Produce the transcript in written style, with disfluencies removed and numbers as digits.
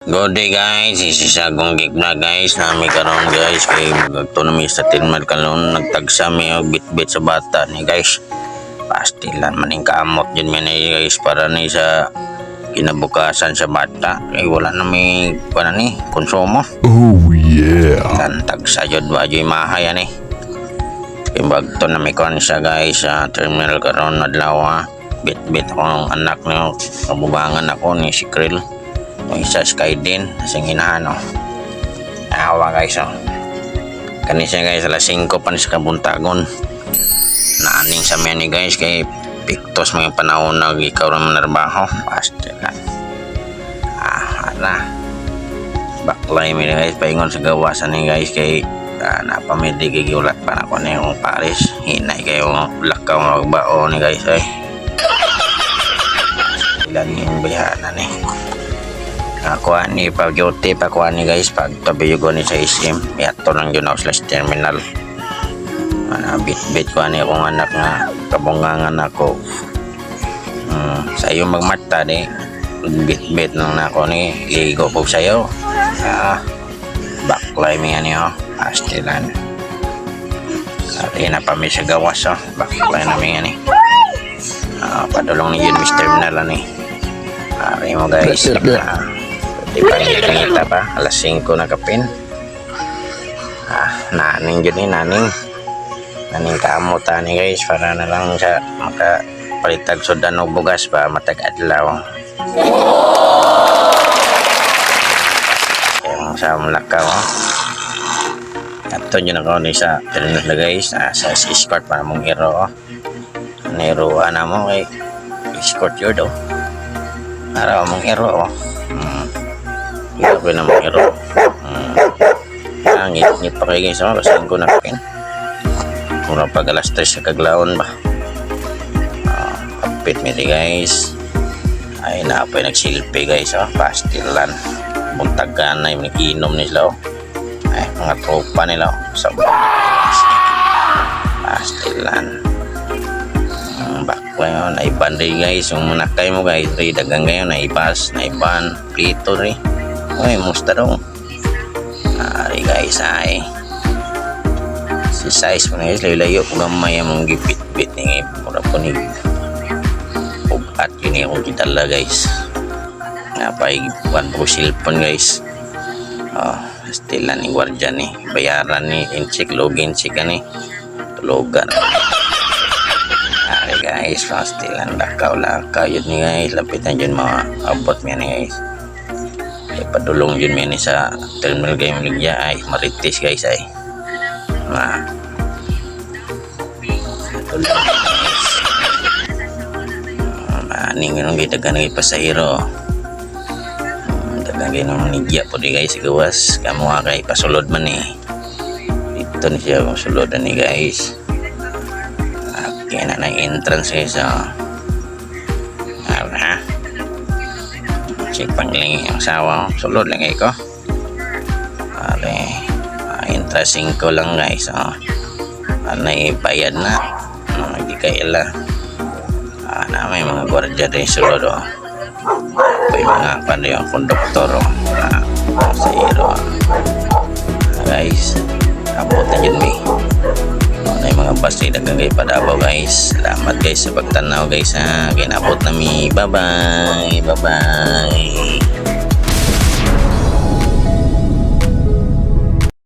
Good day guys, isisagong gig na guys nami karon guys kay magtunami sa tinmal kalon nagtagsa mi og bitbit sa bata ni guys. Pastilan maning kamot jud mi ni guys para ni sa kinabukasan sa bata kay wala na mi kuan ni konsumo. Oh yeah. Kan tagsa jud wa jud mahay ani. Kay bagto na mi kuan siya guys sa terminal karon adlaw bitbit akong anak niyo kabugangan ako ni si Krill. Yung isa Skydin asing inahan awa guys kani siya guys alas 5 pa ni sa kabuntagon naaning sa meni guys kay piktos mga panahon na ikaw ra manarbaho basta ka ala baklay mi guys paingon sa gawasan ni guys kay napamedi kay giulat pa na ko ni yung Paris hinay kayo lakaw magbao ni guys ilan yung bayana ni kuha ni pag-duty pa kuha ni guys pag tabiyugo ni sa isim yato lang yun ako slash terminal bit-bit kuha ni akong anak nga kabungangan ako sa iyo magmata di bit-bit nang ako ni ligo po sa'yo baklay mi yan yun pastilan na pa mi sa gawas baklay na mi yan padulong ni yun Mr. Terminal ari mo guys di pangita pa alas 5 na kapin naning dyan naning kamot ni guys para na lang sa makapalitag sudan o bugas pa matag-adlaw yung sa Malakaw ato dyan ako ni sa terminal na guys sa escort para mong hero niruan na mo kay escort yun araw mong hero Hiro ko na mga hero ngit pa kayo guys basahin ko na kapin muna pag alas 3 sa kaglaon ba kapit mi di guys ay naapay nagsilpi guys pastilan buntagan na yung inom nila ay mga tropa nila sa pastilan bakla yun naiban rin guys yung munakay mo guys dagang ngayon naiban plito rin ay musta daw ari guys ay si size mo na guys layo kung gamay mong gipit-bit ni mura po ni ugat yun akong kitala guys napay buwan po silpon guys stilan ni gwardiya ni bayaran ni inchik login chika ni tulogan ari guys stilan lakaw yun ni guys lapitan dyan mga abot mo ni guys padulong yun may sa terminal game ligya ay maritis guys ay padulong maning yun dagan ng pasahero dagan ng ligya po di guys gawas kamuha kay pasulod man dito na siya pasulod na ni guys kaya na entrance guys check pangling ang sawa sulod lang ko interesting ko lang guys bayad na hindi kaila na may mga gwardiya rin sulod may mga panday ang konduktor sa hero guys abot na dyan may mga bus na nagagay pa Davao guys salamat guys sa pagtanaw guys ginabot na mi bye bye